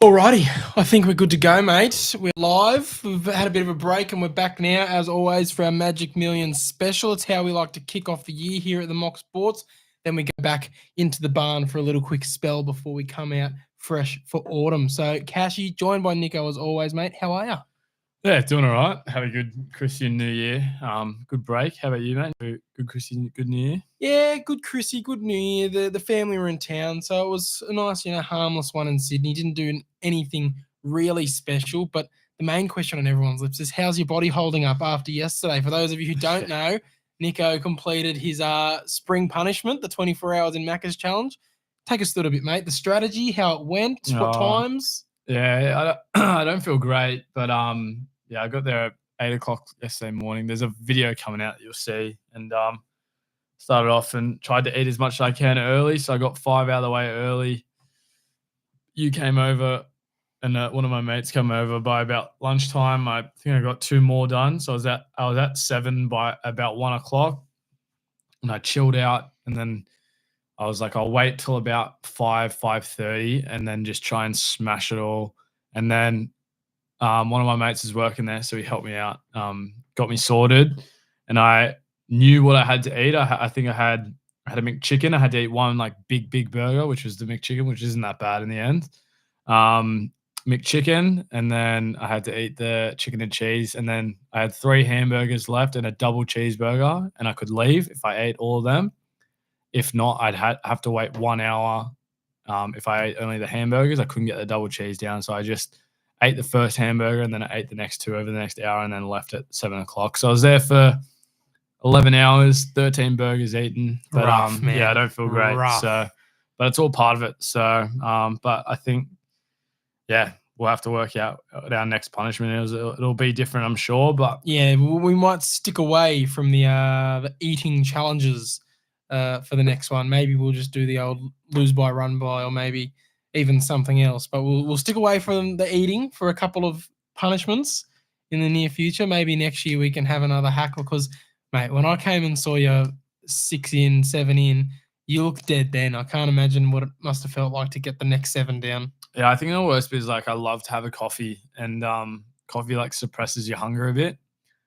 Alrighty, I think we're good to go, mate. We're live. We've had a bit of a break and we're back now, as always, for our Magic Millions special. It's how we like to kick off the year here at the Mock Sports. Then we go back into the barn for a little quick spell before we come out fresh for autumn. So, Cashy, joined by Nicko as always, mate. How are you? Yeah, doing all right. Had a good Christian New Year. Good break. How about you, mate? Good Christian, good New Year. Yeah, good Chrissy, good New Year. The family were in town, so it was a nice, harmless one in Sydney. Didn't do anything really special, but the main question on everyone's lips is how's your body holding up after yesterday? For those of you who don't know, Nicko completed his spring punishment, the 24 hours in Maccas challenge. Take us through it a bit, mate. The strategy, how it went, what times? Yeah, I don't feel great, but I got there at 8 o'clock yesterday morning. There's a video coming out that you'll see, and started off and tried to eat as much as I can early. So I got 5 out of the way early. You came over, and one of my mates came over by about lunchtime. I think I got 2 more done. So I was at 7 by about 1 o'clock, and I chilled out, and then I was like, I'll wait till about 5:30, and then just try and smash it all. And then one of my mates is working there, so he helped me out, got me sorted, and I knew what I had to eat. I think I had a McChicken. I had to eat one like big burger, which was the McChicken, which isn't that bad in the end. McChicken, and then I had to eat the chicken and cheese, and then I had 3 hamburgers left and a double cheeseburger, and I could leave if I ate all of them. If not, I'd have to wait 1 hour. If I ate only the hamburgers, I couldn't get the double cheese down, so I just ate the first hamburger, and then I ate the next 2 over the next hour, and then left at 7 o'clock. So I was there for 11 hours, 13 burgers eaten. But Rough, man. yeah, I don't feel great. Rough. So, but it's all part of it. So, but I think, yeah, we'll have to work out our next punishment. It'll be different, I'm sure. But yeah, we might stick away from the eating challenges for the next one. Maybe we'll just do the old lose by, run by, or maybe even something else. But we'll stick away from the eating for a couple of punishments in the near future. Maybe next year we can have another hack, because, mate, when I came and saw you 6 in, 7 in, you looked dead then. I can't imagine what it must have felt like to get the next 7 down. Yeah, I think the worst bit is like I love to have a coffee, and coffee like suppresses your hunger a bit.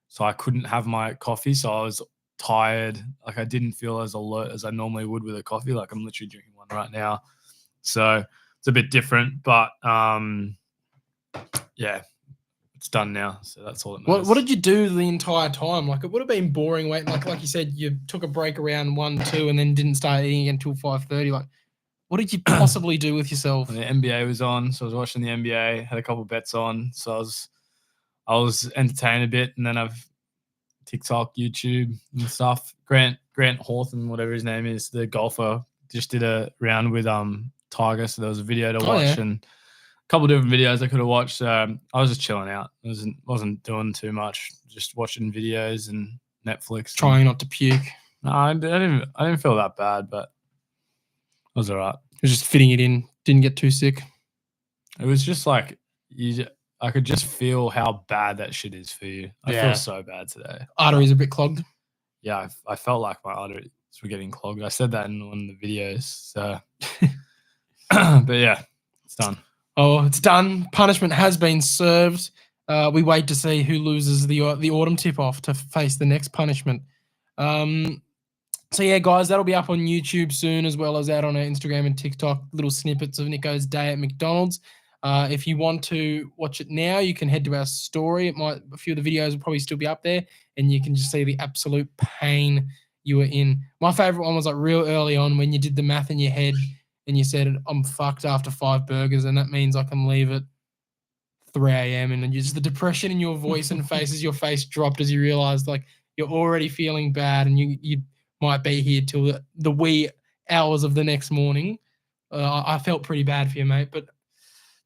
So I couldn't have my coffee, so I was tired. Like I didn't feel as alert as I normally would with a coffee. Like I'm literally drinking one right now. So it's a bit different, but yeah, it's done now. So that's all it matters. What did you do the entire time? Like it would have been boring waiting. Like you said, you took a break around 1, 2, and then didn't start eating again until 5:30. Like, what did you possibly do with yourself? The NBA was on, so I was watching the NBA. Had a couple of bets on, so I was entertained a bit, and then I've TikTok, YouTube, and stuff. Grant Hawthorne, whatever his name is, the golfer, just did a round with Tiger, so there was a video to watch, and a couple of different videos I could have watched. I was just chilling out. I wasn't doing too much, just watching videos and Netflix. Trying not to puke. No, I didn't feel that bad, but it was all right. It was just fitting it in. Didn't get too sick. It was just like I could just feel how bad that shit is for you. I feel so bad today. Arteries a bit clogged. Yeah, I felt like my arteries were getting clogged. I said that in one of the videos. So, but yeah, it's done. Oh, it's done. Punishment has been served. We wait to see who loses the autumn tip-off to face the next punishment. So yeah, guys, that'll be up on YouTube soon, as well as out on our Instagram and TikTok, little snippets of Nicko's day at McDonald's. If you want to watch it now, you can head to our story. A few of the videos will probably still be up there, and you can just see the absolute pain you were in. My favorite one was like real early on when you did the math in your head and you said, I'm fucked after 5 burgers, and that means I can leave at 3 a.m. And then just the depression in your voice and face as your face dropped as you realized like you're already feeling bad and you might be here till the wee hours of the next morning. I felt pretty bad for you, mate, but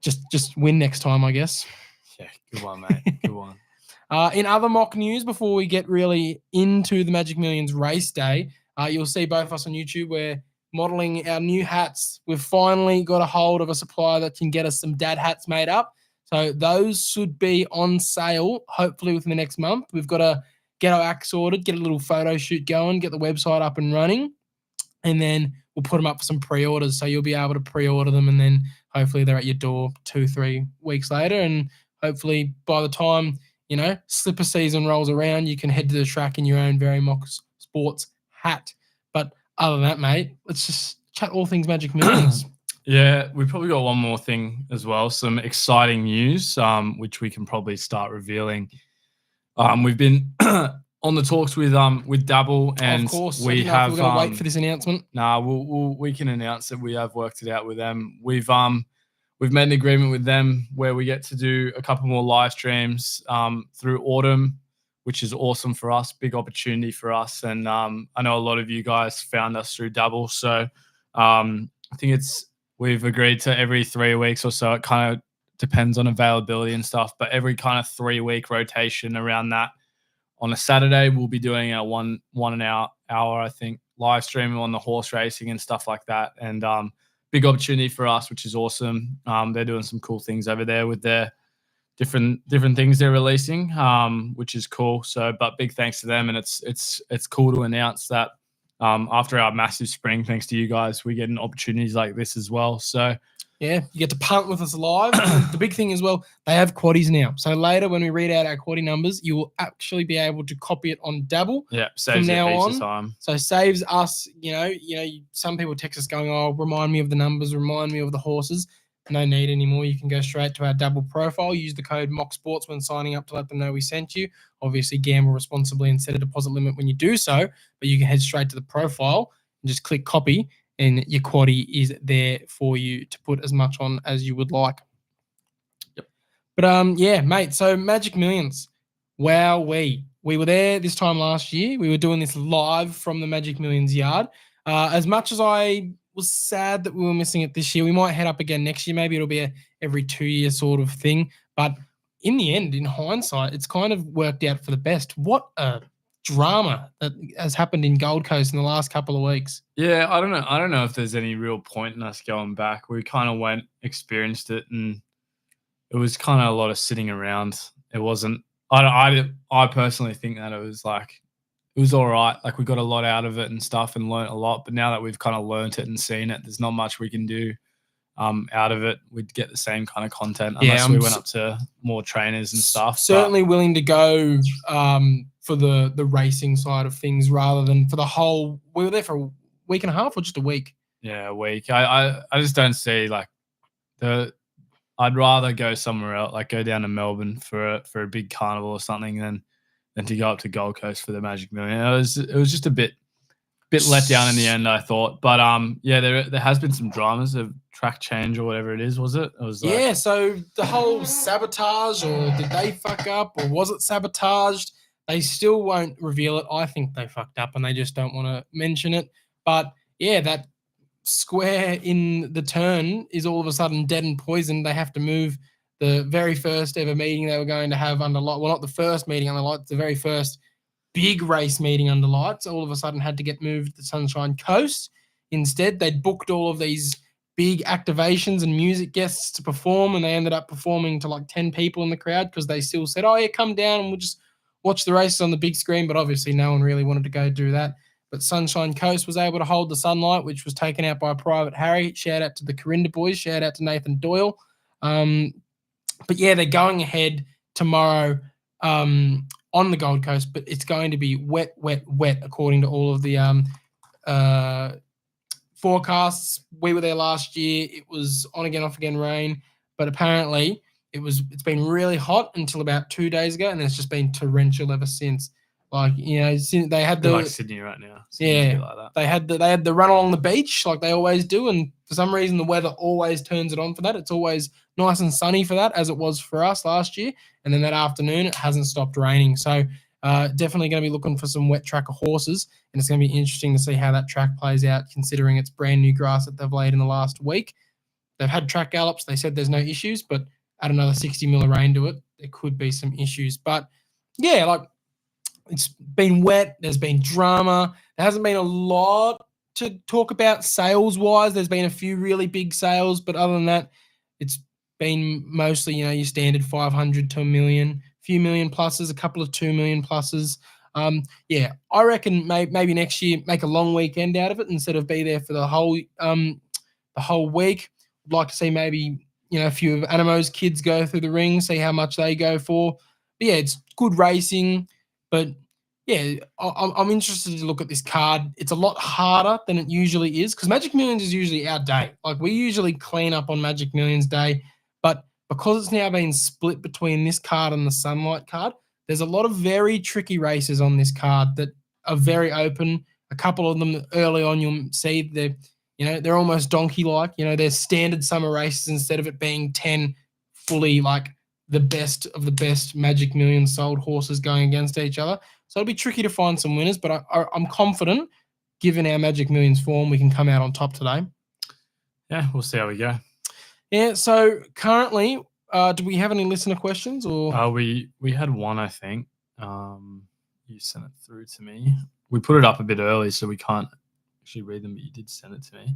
just win next time, I guess. Yeah, good one, mate. Good one. In other mock news, before we get really into the Magic Millions race day, you'll see both of us on YouTube. We're modeling our new hats. We've finally got a hold of a supplier that can get us some dad hats made up. So those should be on sale, hopefully within the next month. We've got to get our act sorted, get a little photo shoot going, get the website up and running. And then we'll put them up for some pre-orders. So you'll be able to pre-order them, and then hopefully they're at your door 2-3 weeks later. And hopefully by the time, slipper season rolls around, you can head to the track in your own very Maccas Sports hat. But other than that, mate, let's just chat all things Magic Millions. Yeah, we probably got one more thing as well. Some exciting news, which we can probably start revealing. We've been on the talks with Dabble, and of course, we have. We're going to wait for this announcement. Nah, we can announce it. We have worked it out with them. We've made an agreement with them where we get to do a couple more live streams through autumn, which is awesome for us. Big opportunity for us, and I know a lot of you guys found us through Dabble, so I think we've agreed to every 3 weeks or so. It kind of depends on availability and stuff, but every kind of 3-week rotation around that. On a Saturday, we'll be doing a one hour, I think, live stream on the horse racing and stuff like that. And big opportunity for us, which is awesome. They're doing some cool things over there with their different things they're releasing, which is cool. So, but big thanks to them, and it's cool to announce that after our massive spring, thanks to you guys, we're getting opportunities like this as well. So yeah, you get to punt with us live. The big thing as well, they have Quaddies now. So later when we read out our Quaddie numbers, you will actually be able to copy it on Dabble. Yeah, saves from now a piece on. of time. So saves us, some people text us going, oh, remind me of the numbers, remind me of the horses. No need anymore. You can go straight to our Dabble profile, use the code MOCSports when signing up to let them know we sent you. Obviously, gamble responsibly and set a deposit limit when you do so, but you can head straight to the profile and just click copy, and your Quaddie is there for you to put as much on as you would like. Yep. But yeah, mate, so Magic Millions. Wow, we were there this time last year. We were doing this live from the Magic Millions yard. As much as I was sad that we were missing it this year, we might head up again next year. Maybe it'll be a every 2 year sort of thing. But in the end, in hindsight, it's kind of worked out for the best. What a drama that has happened in Gold Coast in the last couple of weeks. Yeah, I don't know if there's any real point in us going back. We kind of experienced it, and it was kind of a lot of sitting around. It wasn't. I personally think that it was all right. Like, we got a lot out of it and stuff and learnt a lot. But now that we've kind of learnt it and seen it, there's not much we can do out of it. We'd get the same kind of content unless we went up to more trainers and stuff. Certainly willing to go for the racing side of things rather than for the whole. We were there for a week and a half or just a week? Yeah, a week. I just don't see I'd rather go somewhere else, like go down to Melbourne for a big carnival or something than to go up to Gold Coast for the Magic Million. It was just a bit let down in the end, I thought. But yeah, there has been some dramas of track change or whatever it is. Was it? It was yeah. So the whole sabotage, or did they fuck up, or was it sabotaged? They still won't reveal it. I think they fucked up and they just don't want to mention it. But yeah, that square in the turn is all of a sudden dead and poisoned. They have to move the very first ever meeting they were going to have under light. Well, not the first meeting under lights, the very first big race meeting under lights. All of a sudden had to get moved to the Sunshine Coast. Instead, they'd booked all of these big activations and music guests to perform, and they ended up performing to like 10 people in the crowd because they still said, oh yeah, come down and we'll just watch the races on the big screen. But obviously no one really wanted to go do that. But Sunshine Coast was able to hold the sunlight, which was taken out by Private Harry. Shout out to the Corinda boys. Shout out to Nathan Doyle. But yeah, they're going ahead tomorrow on the Gold Coast, but it's going to be wet, wet, wet, according to all of the forecasts. We were there last year. It was on again, off again rain, but apparently it's been really hot until about 2 days ago, and then it's just been torrential ever since. Like, they had like Sydney right now. Sydney's like that. They had the run along the beach like they always do, and for some reason the weather always turns it on for that. It's always nice and sunny for that, as it was for us last year. And then that afternoon it hasn't stopped raining. So definitely going to be looking for some wet tracker horses, and it's going to be interesting to see how that track plays out, considering it's brand new grass that they've laid in the last week. They've had track gallops. They said there's no issues, but add another 60 mil of rain to it, there could be some issues. But yeah, like, it's been wet. There's been drama. There hasn't been a lot to talk about sales-wise. There's been a few really big sales, but other than that, it's been mostly, your standard 500 to $1 million, a few million pluses, a couple of 2 million pluses. Yeah, I reckon maybe next year make a long weekend out of it instead of be there for the whole week. I'd like to see maybe a few of Anamo's kids go through the ring, see how much they go for. But yeah, it's good racing, but yeah, I'm interested to look at this card. It's a lot harder than it usually is because Magic Millions is usually our day. Like we usually clean up on Magic Millions Day, but because it's now been split between this card and the Sunlight card, there's a lot of very tricky races on this card that are very open. A couple of them early on, you'll see they're almost donkey-like. They're standard summer races instead of it being 10 fully like the best of the best Magic Millions sold horses going against each other. So it'll be tricky to find some winners, but I'm confident, given our Magic Millions form, we can come out on top today. Yeah, we'll see how we go. Yeah, so currently, do we have any listener questions? Or we had one, I think. You sent it through to me. We put it up a bit early, so we can't actually read them, but you did send it to me.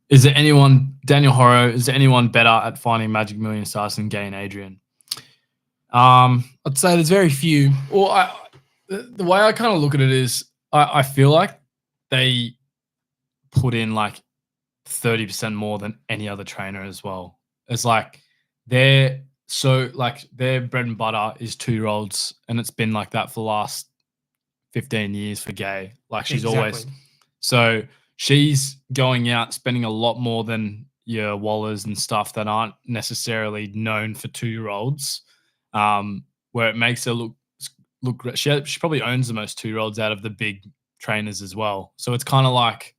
Is there anyone, Daniel Horro, is there anyone better at finding Magic Million stars than Gay and Adrian? I'd say there's very few. Well, the way I kind of look at it is I feel like they put in like 30% more than any other trainer as well. It's like their bread and butter is 2-year-olds, and it's been like that for the last 15 years for Gay. Like she's always so she's going out spending a lot more than your Wallers and stuff that aren't necessarily known for 2-year-olds, where it makes her look great. She probably owns the most 2-year-olds out of the big trainers as well. So it's kind of like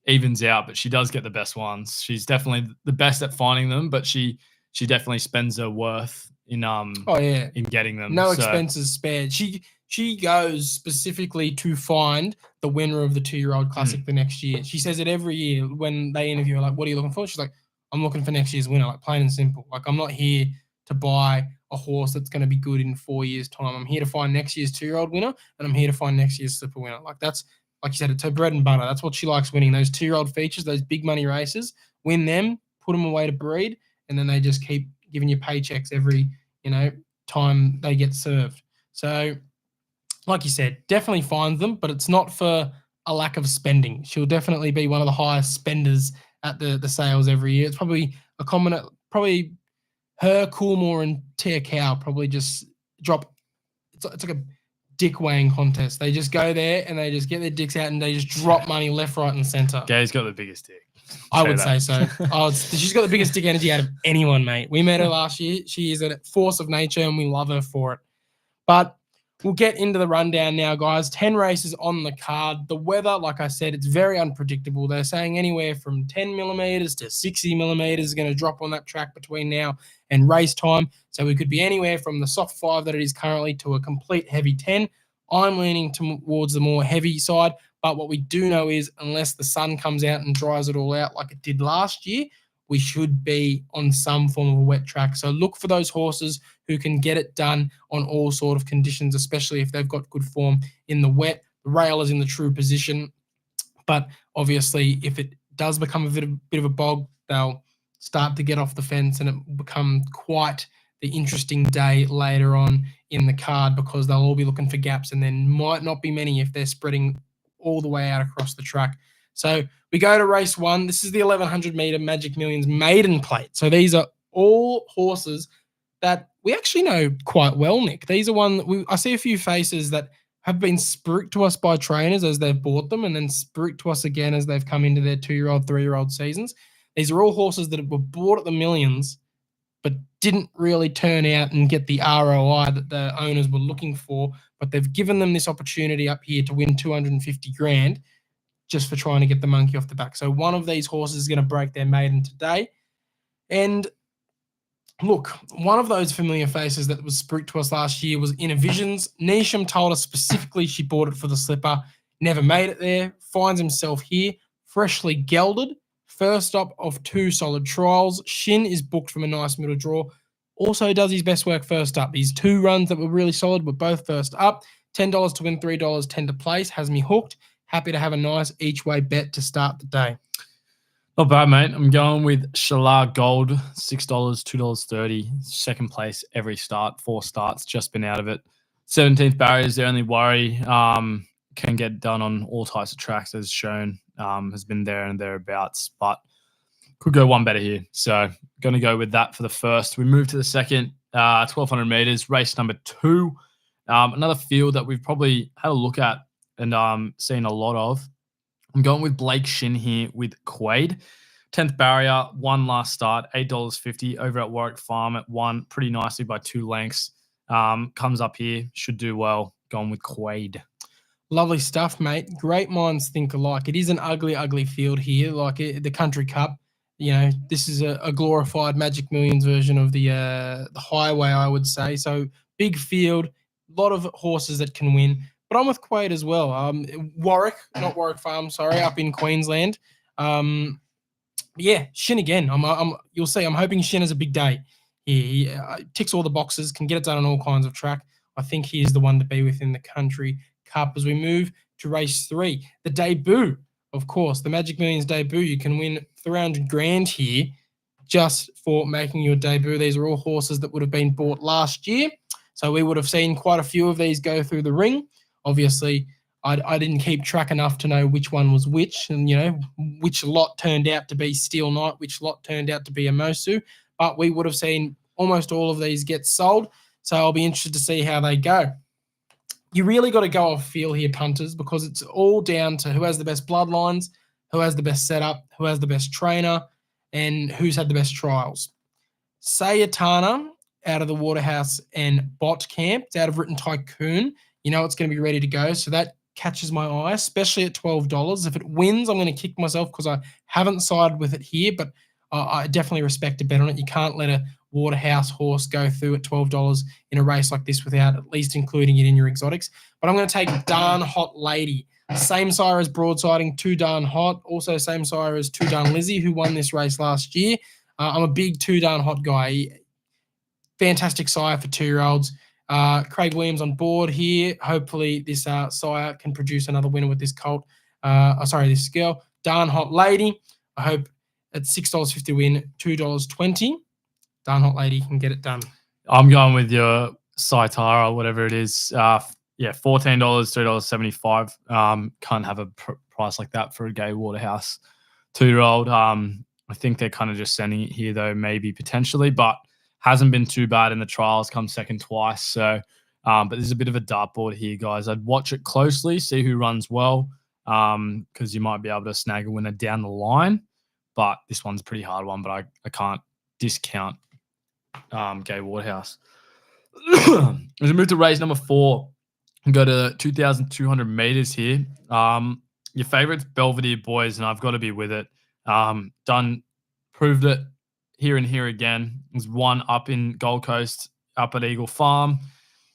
evens out, but she does get the best ones. She's definitely the best at finding them, but she definitely spends her worth in in getting them. No expenses spared. She goes specifically to find the winner of the 2-year-old classic the next year. She says it every year when they interview her, like, what are you looking for? She's like, I'm looking for next year's winner, like plain and simple. Like I'm not here to buy a horse that's going to be good in 4 years' time. I'm here to find next year's 2-year-old winner, and I'm here to find next year's slipper winner. Like that's, like you said, it's her bread and butter. That's what she likes winning. Those 2-year-old features, those big money races, win them, put them away to breed, and then they just keep giving you paychecks every, time they get served. So, like you said, definitely finds them, but it's not for a lack of spending. She'll definitely be one of the highest spenders at the sales every year. It's probably probably her, Coolmore, and Tia Cow probably just drop. It's like a dick weighing contest. They just go there and they just get their dicks out and they just drop money left, right, and center. Gay's got the biggest dick. I would say so. She's got the biggest dick energy out of anyone, mate. We met her last year. She is a force of nature and we love her for it. But we'll get into the rundown now, guys. 10 races on the card. The weather, like I said, it's very unpredictable. They're saying anywhere from 10 millimeters to 60 millimeters is going to drop on that track between now and race time. So we could be anywhere from the soft 5 that it is currently to a complete heavy 10. I'm leaning towards the more heavy side. But what we do know is unless the sun comes out and dries it all out like it did last year, we should be on some form of a wet track. So look for those horses who can get it done on all sort of conditions, especially if they've got good form in the wet. The rail is in the true position. But obviously, if it does become a bit of a bog, they'll start to get off the fence and it will become quite the interesting day later on in the card because they'll all be looking for gaps and there might not be many if they're spreading all the way out across the track. So we go to race 1. This is the 1100 meter Magic Millions maiden plate. So these are all horses that we actually know quite well, Nick. These are I see a few faces that have been spooked to us by trainers as they've bought them and then spooked to us again as they've come into their 2-year-old, 3-year-old seasons. These are all horses that were bought at the Millions but didn't really turn out and get the ROI that the owners were looking for, but they've given them this opportunity up here to win 250 grand just for trying to get the monkey off the back. So one of these horses is going to break their maiden today. And look, one of those familiar faces that was spooked to us last year was Inner Visions. Nisham told us specifically she bought it for the slipper, never made it there, finds himself here, freshly gelded, first up of 2 solid trials. Shin is booked from a nice middle draw. Also does his best work first up. His 2 runs that were really solid were both first up. $10 to win, $3 10 to place. Has me hooked. Happy to have a nice each-way bet to start the day. Not bad, mate. I'm going with Shalar Gold, $6, $2.30. Second place every start. 4 starts, just been out of it. 17th barrier is the only worry. Can get done on all types of tracks as shown. Has been there and thereabouts, but could go one better here. So going to go with that for the first. We move to the second, 1,200 meters, race number 2. Another field that we've probably had a look at and seen a lot of. I'm going with Blake Shin here with Quaddie. 10th barrier, one last start, $8.50 over at Warwick Farm at one, pretty nicely by 2 lengths. Comes up here, should do well. Going with Quaddie. Lovely stuff, mate. Great minds think alike. It is an ugly, ugly field here, like the Country Cup. You know, this is a glorified Magic Millions version of the highway, I would say. So big field, a lot of horses that can win. But I'm with Quaid as well. Warwick, not Warwick Farm, sorry, up in Queensland. Yeah, Shin again. You'll see. I'm hoping Shin has a big day. He ticks all the boxes, can get it done on all kinds of track. I think he is the one to be within the Country Cup as we move to race 3. The debut, of course, the Magic Millions debut. You can win 300 grand here just for making your debut. These are all horses that would have been bought last year. So we would have seen quite a few of these go through the ring. Obviously, I didn't keep track enough to know which one was which, and, you know, which lot turned out to be Steel Knight, which lot turned out to be Amosu. But we would have seen almost all of these get sold. So I'll be interested to see how they go. You really got to go off feel here, punters, because it's all down to who has the best bloodlines, who has the best setup, who has the best trainer, and who's had the best trials. Sayatana out of the Waterhouse and Bot Camp, it's out of Written Tycoon. You know it's going to be ready to go. So that catches my eye, especially at $12. If it wins, I'm going to kick myself because I haven't sided with it here, but I definitely respect a bet on it. You can't let a Waterhouse horse go through at $12 in a race like this without at least including it in your exotics. But I'm going to take Darn Hot Lady. Same sire as Broadsiding, 2 Darn Hot. Also same sire as 2 Darn Lizzie, who won this race last year. I'm a big 2 Darn Hot guy. Fantastic sire for 2-year-olds. Craig Williams on board here. Hopefully this sire can produce another winner with this colt. This girl. Darn Hot Lady. I hope at $6.50 win, $2.20. Darn Hot Lady can get it done. I'm going with your Saitara, whatever it is. $14, $3.75. Can't have a price like that for a Gay Waterhouse 2-year-old. I think they're kind of just sending it here, though, maybe potentially, but hasn't been too bad in the trials, come second twice. So, but there's a bit of a dartboard here, guys. I'd watch it closely, see who runs well, because you might be able to snag a winner down the line. But this one's a pretty hard one, but I can't discount Gay Waterhouse. As we move to race number 4 and go to 2,200 meters here. Your favorites, Belvedere Boys, and I've got to be with it. Proved it here and here again. There's one up in Gold Coast, up at Eagle Farm,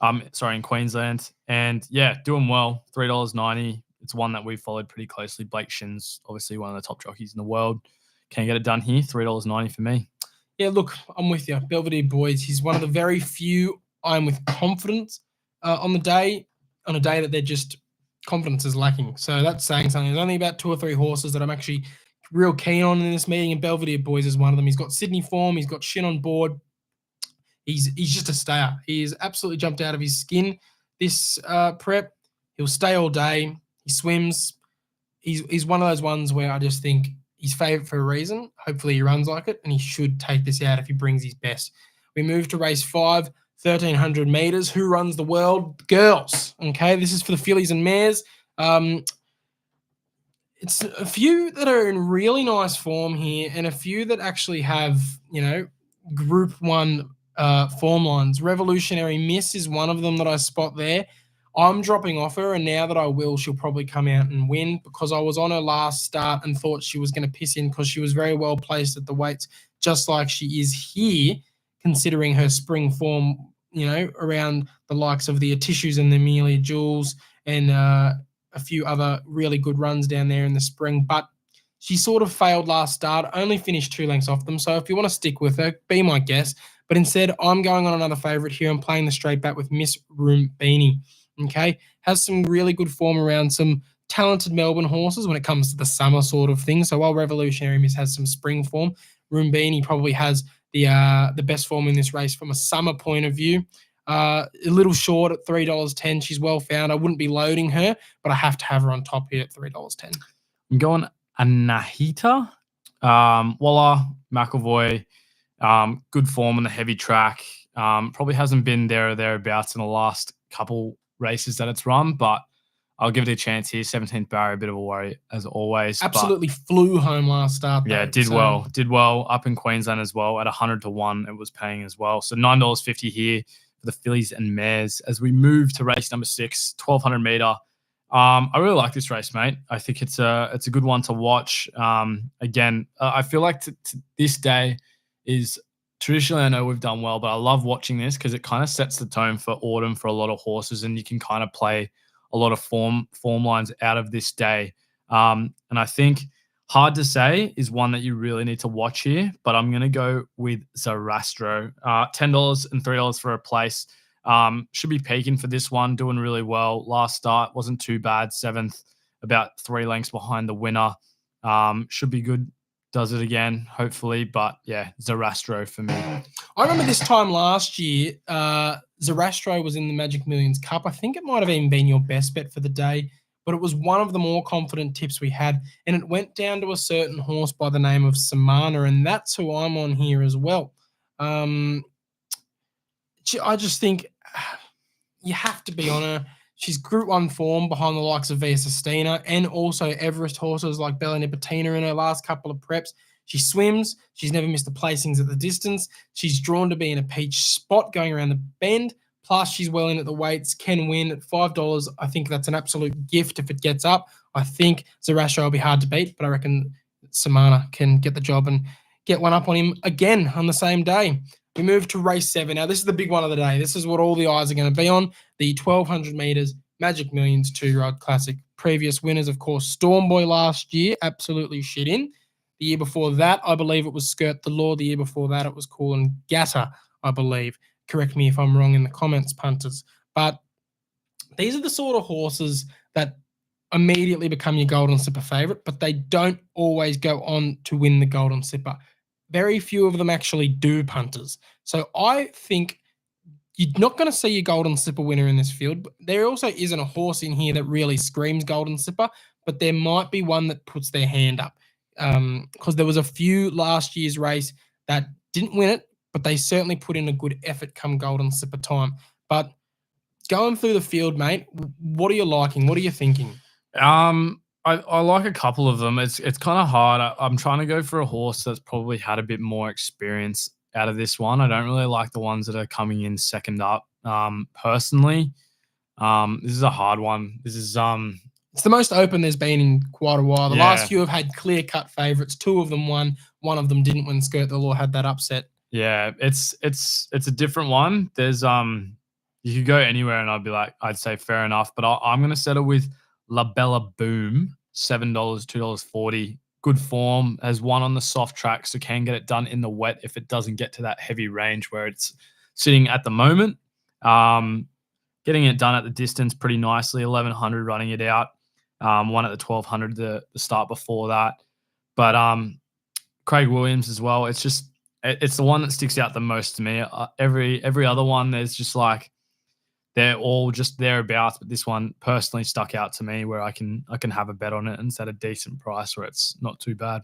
in Queensland. And yeah, doing well, $3.90. It's one that we followed pretty closely. Blake Shin's obviously one of the top jockeys in the world. Can you get it done here? $3.90 for me. Yeah, look, I'm with you. Belvedere Boys, he's one of the very few I'm with confidence on a day that they're just confidence is lacking. So that's saying something. There's only about 2 or 3 horses that I'm actually real keen on in this meeting, and Belvedere Boys is one of them. He's got Sydney form. He's got Shin on board. He's just a stayer. He has absolutely jumped out of his skin this prep. He'll stay all day. He swims. He's one of those ones where I just think he's favourite for a reason. Hopefully he runs like it, and he should take this out if he brings his best. We move to race 5, 1,300 meters. Who runs the world? Girls. Okay, this is for the fillies and mares. It's a few that are in really nice form here, and a few that actually have, Group 1 form lines. Revolutionary Miss is one of them that I spot there. I'm dropping off her, and now that I will, she'll probably come out and win, because I was on her last start and thought she was going to piss in because she was very well placed at the weights, just like she is here, considering her spring form, around the likes of the Tissues and the Amelia Jules and a few other really good runs down there in the spring. But she sort of failed last start, only finished 2 lengths off them. So if you want to stick with her, be my guest. But instead, I'm going on another favourite here. I'm playing the straight bat with Miss Roombini. Okay, has some really good form around some talented Melbourne horses when it comes to the summer sort of thing. So while Revolutionary Miss has some spring form, Roombini probably has the best form in this race from a summer point of view. A little short at $3.10. She's well found. I wouldn't be loading her, but I have to have her on top here at $3.10. I'm going Anahita. Waller, McElvoy, good form on the heavy track. Probably hasn't been there or thereabouts in the last couple races that it's run, but I'll give it a chance here. 17th barrier, a bit of a worry as always. Absolutely flew home last start. Yeah, though, did well up in Queensland as well at 100-1. It was paying as well. So $9.50 here for the fillies and mares as we move to race number 6, 1200 meter. I really like this race, mate. I think it's a good one to watch. Again, I feel like to this day is traditionally, I know we've done well, but I love watching this because it kind of sets the tone for autumn for a lot of horses, and you can kind of play a lot of form lines out of this day. And I think Hard to Say is one that you really need to watch here, but I'm going to go with Zarastro. $10 and $3 for a place. Should be peaking for this one, doing really well. Last start wasn't too bad, 7th, about 3 lengths behind the winner. Should be good. Does it again, hopefully. But yeah, Zarastro for me. I remember this time last year, Zarastro was in the Magic Millions Cup. I think it might have even been your best bet for the day, but it was one of the more confident tips we had, and it went down to a certain horse by the name of Samana, and that's who I'm on here as well. I just think you have to be on her. She's Group 1 form behind the likes of Via Sistina and also Everest horses like Bella Nipotina in her last couple of preps. She swims. She's never missed the placings at the distance. She's drawn to be in a peach spot going around the bend. Plus, she's well in at the weights, can win at $5. I think that's an absolute gift if it gets up. I think Zarastro will be hard to beat, but I reckon Samana can get the job and get one up on him again on the same day. We move to race 7. Now, this is the big one of the day. This is what all the eyes are going to be on. The 1,200 metres Magic Millions 2-year-old classic. Previous winners, of course, Stormboy last year, absolutely shit in. The year before that, I believe it was Skirt the Law. The year before that, it was Cool Gatter, I believe. Correct me if I'm wrong in the comments, punters. But these are the sort of horses that immediately become your Golden Slipper favourite, but they don't always go on to win the Golden Slipper. Very few of them actually do, punters. So I think you're not going to see a Golden Slipper winner in this field. But there also isn't a horse in here that really screams Golden Slipper, but there might be one that puts their hand up. Because there was a few last year's race that didn't win it, but they certainly put in a good effort come Golden Slipper time. But going through the field, mate, what are you liking? What are you thinking? I like a couple of them. It's kind of hard. I'm trying to go for a horse that's probably had a bit more experience out of this one. I don't really like the ones that are coming in second up. Personally, this is a hard one. This is it's the most open there's been in quite a while. The last few have had clear-cut favourites. 2 of them won. 1 of them didn't when Skirt the Law had that upset. Yeah, it's a different one. There's you could go anywhere and I'd say fair enough, but I'm going to settle with La Bella Boom, $7, $2.40. Good form, has won on the soft track, so can get it done in the wet if it doesn't get to that heavy range where it's sitting at the moment. Getting it done at the distance pretty nicely, 1,100 running it out. One at the 1,200 the start before that. But Craig Williams as well. It's the one that sticks out the most to me. Every other one, there's just like they're all just thereabouts, but this one personally stuck out to me where I can have a bet on it and set a decent price where it's not too bad.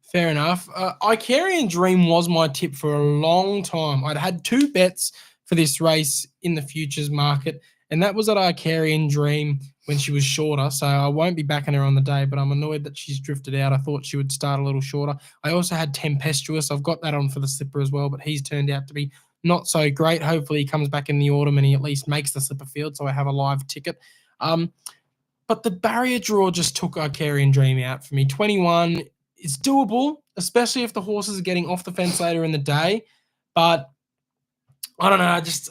Fair enough. Icarian Dream was my tip for a long time. I'd had 2 bets for this race in the futures market, and that was at Icarian Dream when she was shorter, so I won't be backing her on the day, but I'm annoyed that she's drifted out. I thought she would start a little shorter. I also had Tempestuous. I've got that on for the slipper as well, but he's turned out to be not so great. Hopefully he comes back in the autumn and he at least makes the slipper field, so I have a live ticket. But the barrier draw just took Icarian Dream out for me. 21 is doable, especially if the horses are getting off the fence later in the day, but I don't know, just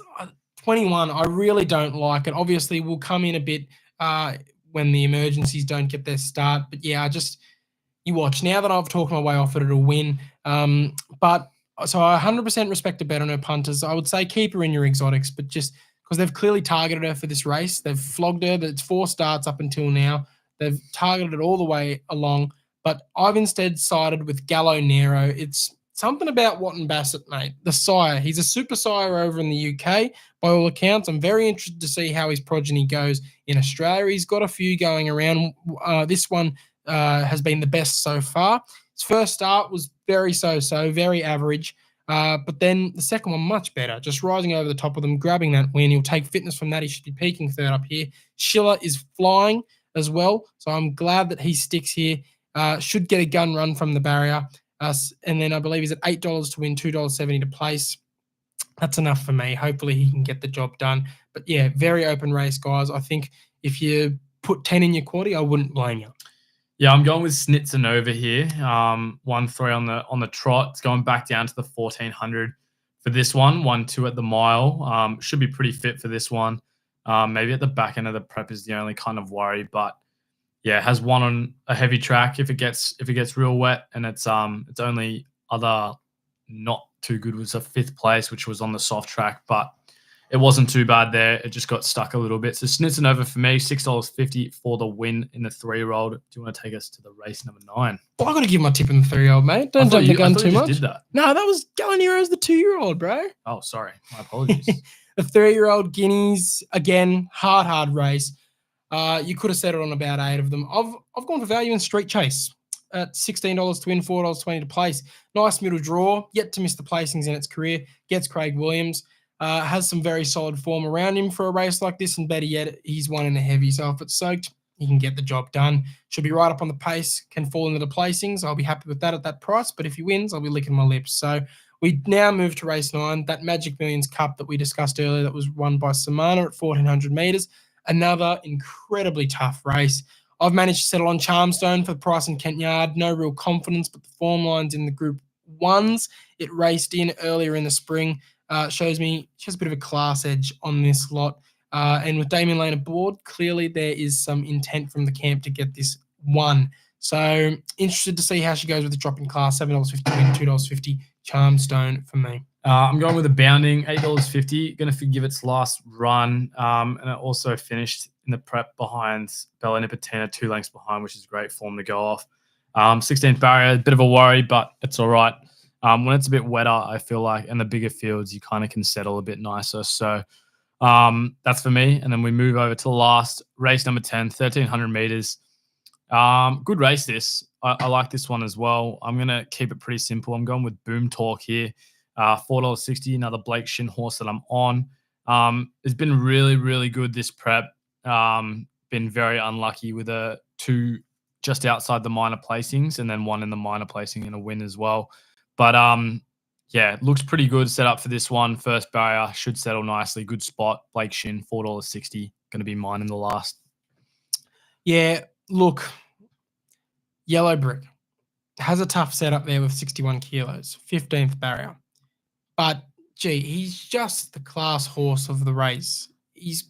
21, I really don't like it. Obviously, we'll come in a bit when the emergencies don't get their start. But yeah, you watch. Now that I've talked my way off it, it'll win. But so I 100% respect a bet on her punters. I would say keep her in your exotics, but just because they've clearly targeted her for this race. They've flogged her. It's 4 starts up until now. They've targeted it all the way along. But I've instead sided with Gallo Nero. It's something about Watton Bassett, mate. The sire. He's a super sire over in the UK, by all accounts. I'm very interested to see how his progeny goes in Australia. He's got a few going around. This one has been the best so far. His first start was very so-so, very average. But then the second one, much better. Just rising over the top of them, grabbing that win. He'll take fitness from that. He should be peaking third up here. Schiller is flying as well. So I'm glad that he sticks here. Should get a gun run from the barrier. And then I believe he's at $8 to win, $2.70 to place. That's enough for me. Hopefully he can get the job done. But yeah, very open race, guys. I think if you put 10 in your quaddie, I wouldn't blame you. Yeah, I'm going with Snitson over here. 1-3 on the trot. It's going back down to the 1400 for this one. 1-2 at the mile. Should be pretty fit for this one. Maybe at the back end of the prep is the only kind of worry, but yeah, has one on a heavy track. If it gets real wet, and it's only other not too good was a 5th place, which was on the soft track, but it wasn't too bad there. It just got stuck a little bit. So Snitson over for me, $6.50 for the win in the 3-year-old. Do you want to take us to the race number 9? Well, I got to give my tip in the 3-year-old, mate. Don't jump the gun too much. Did that? No, that was Going Heroes, the 2-year-old, bro. Oh, sorry. My apologies. The 3-year-old guineas, again, hard race. You could have settled on about 8 of them. I've gone for value in Street Chase at $16 to win, $4.20 to place. Nice middle draw. Yet to miss the placings in its career. Gets Craig Williams. Has some very solid form around him for a race like this, and better yet, he's one in the heavy. So if it's soaked, he can get the job done. Should be right up on the pace, can fall into the placings. I'll be happy with that at that price, but if he wins, I'll be licking my lips. So we now move to race 9, that Magic Millions Cup that we discussed earlier that was won by Samana at 1,400 metres. Another incredibly tough race. I've managed to settle on Charmstone for the price in Kent Yard. No real confidence, but the form lines in the Group 1s, it raced in earlier in the spring. Shows me just a bit of a class edge on this lot. And with Damien Lane aboard, clearly there is some intent from the camp to get this one. So interested to see how she goes with the drop in class. $7.50 win, $2.50 Charmstone for me. I'm going with a bounding, $8.50. Going to give its last run. And it also finished in the prep behind Bella Nipotina, 2 lengths behind, which is great form to go off. 16th barrier, a bit of a worry, but it's all right. When it's a bit wetter, I feel like, and the bigger fields, you kind of can settle a bit nicer. So that's for me. And then we move over to the last race, number 10, 1,300 meters. Good race, this. I like this one as well. I'm going to keep it pretty simple. I'm going with Boom Talk here. $4.60, another Blake Shin horse that I'm on. It's been really, really good this prep. Been very unlucky with 2 just outside the minor placings and then 1 in the minor placing and a win as well. But yeah, looks pretty good set up for this one. First barrier should settle nicely. Good spot. Blake Shin, $4.60. Going to be mine in the last. Yeah, look, Yellow Brick has a tough setup there with 61 kilos, 15th barrier. But, gee, he's just the class horse of the race. He's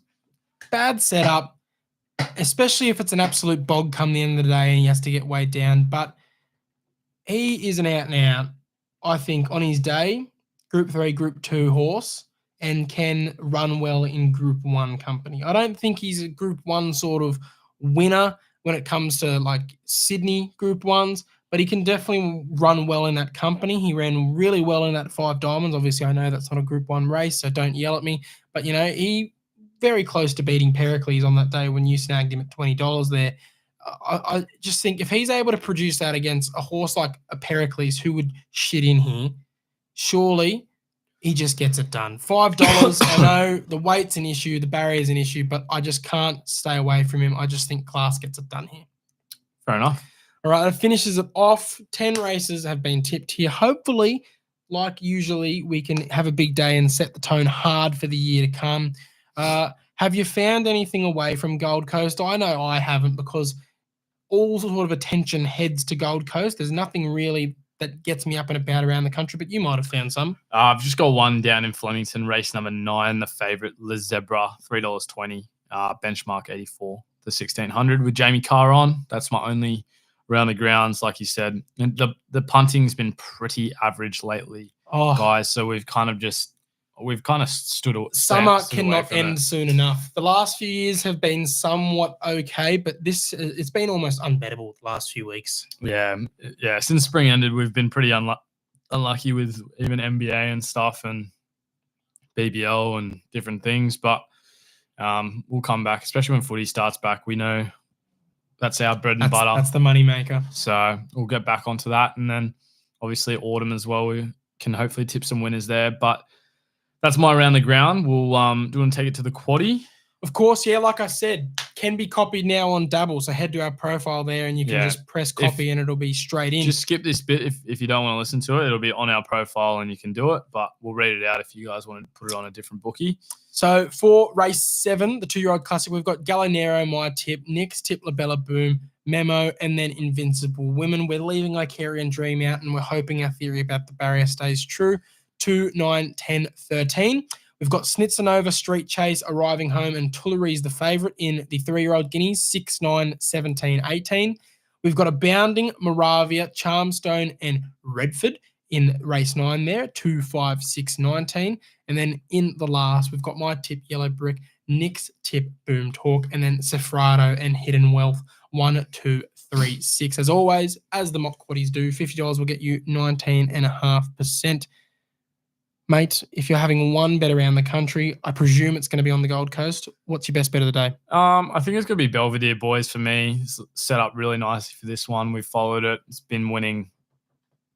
bad setup, especially if it's an absolute bog come the end of the day and he has to get weighed down. But he is an out-and-out, I think, on his day, Group 3, Group 2 horse, and can run well in Group 1 company. I don't think he's a Group 1 sort of winner when it comes to, like, Sydney Group 1s, but he can definitely run well in that company. He ran really well in that 5 Diamonds. Obviously, I know that's not a Group 1 race, so don't yell at me. But, you know, he very close to beating Pericles on that day when you snagged him at $20 there. I just think if he's able to produce that against a horse like a Pericles who would shit in here, surely he just gets it done. $5, I know the weight's an issue, the barrier's an issue, but I just can't stay away from him. I just think class gets it done here. Fair enough. All right, that finishes it off. 10 races have been tipped here. Hopefully, like usually, we can have a big day and set the tone hard for the year to come. Have you found anything away from Gold Coast? I know I haven't, because all sort of attention heads to Gold Coast. There's nothing really that gets me up and about around the country, but you might have found some. I've just got one down in Flemington, race number 9, the favourite, Le Zebra, $3.20, benchmark 84, the 1,600 with Jamie Carr on. That's my only around the grounds, like you said. And the punting's been pretty average lately, guys. So we've kind of stood. Summer cannot end soon enough. The last few years have been somewhat okay, but it's been almost unbettable the last few weeks. Yeah. Since spring ended, we've been pretty unlucky with even NBA and stuff and BBL and different things, but we'll come back, especially when footy starts back. We know that's our bread and butter. That's the money maker. So we'll get back onto that. And then obviously autumn as well. We can hopefully tip some winners there. But that's my around the ground. We'll do you want to take it to the Quaddie? Of course, yeah, like I said, can be copied now on Dabble. So head to our profile there and you can just press copy and it'll be straight in. Just skip this bit if you don't want to listen to it. It'll be on our profile and you can do it. But we'll read it out if you guys want to put it on a different bookie. So for race 7, the 2-year-old classic, we've got Gallinero, my tip, Nick's tip, Labella Boom, Memo, and then Invincible Women. We're leaving Icarian Dream out and we're hoping our theory about the barrier stays true. 2, 9, 10, 13. We've got Snitsanova, Street Chase, Arriving Home, and Tuileries the favourite in the 3-year-old Guineas, 6, 9, 17, 18. We've got a Bounding, Moravia, Charmstone, and Redford in race 9 there, 2, 5, 6, 19. And then in the last, we've got my tip, Yellow Brick, Nick's tip, Boom Talk, and then Sefrado and Hidden Wealth, 1, 2, 3, 6. As always, as the mock quaddies do, $50 will get you 19.5%. Mate, if you're having one bet around the country, I presume it's going to be on the Gold Coast. What's your best bet of the day? I think it's going to be Belvedere Boys for me. It's set up really nicely for this one. We've followed it. It's been winning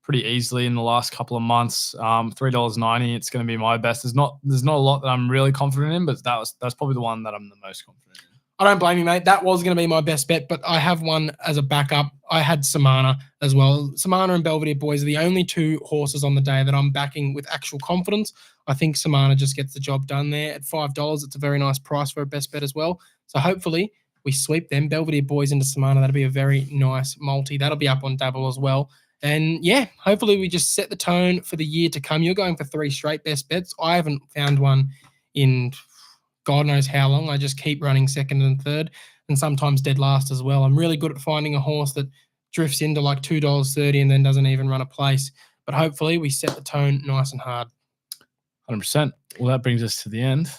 pretty easily in the last couple of months. $3.90. It's going to be my best. There's not a lot that I'm really confident in, but that's probably the one that I'm the most confident in. I don't blame you, mate. That was going to be my best bet, but I have one as a backup. I had Samana as well. Samana and Belvedere Boys are the only 2 horses on the day that I'm backing with actual confidence. I think Samana just gets the job done there at $5. It's a very nice price for a best bet as well. So hopefully we sweep them. Belvedere Boys into Samana. That'll be a very nice multi. That'll be up on Dabble as well. And yeah, hopefully we just set the tone for the year to come. You're going for 3 straight best bets. I haven't found one in God knows how long. I just keep running second and third and sometimes dead last as well. I'm really good at finding a horse that drifts into like $2.30 and then doesn't even run a place. But hopefully we set the tone nice and hard. 100%. Well, that brings us to the end.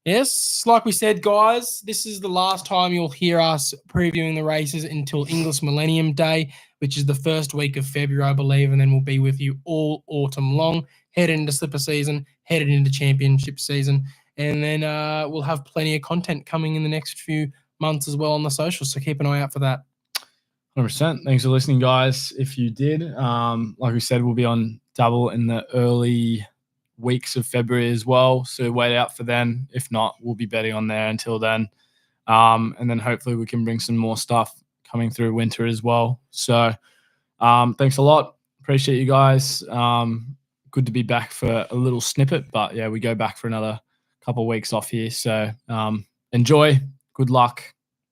Yes, like we said, guys, this is the last time you'll hear us previewing the races until English Millennium Day, which is the first week of February, I believe, and then we'll be with you all autumn long, headed into slipper season, headed into championship season. And then we'll have plenty of content coming in the next few months as well on the socials. So keep an eye out for that. 100%. Thanks for listening, guys. If you did, like we said, we'll be on Dabble in the early weeks of February as well. So wait out for then. If not, we'll be betting on there until then. And then hopefully we can bring some more stuff coming through winter as well. So thanks a lot. Appreciate you guys. Good to be back for a little snippet. But yeah, we go back for another couple of weeks off here. So enjoy, good luck,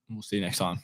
and we'll see you next time.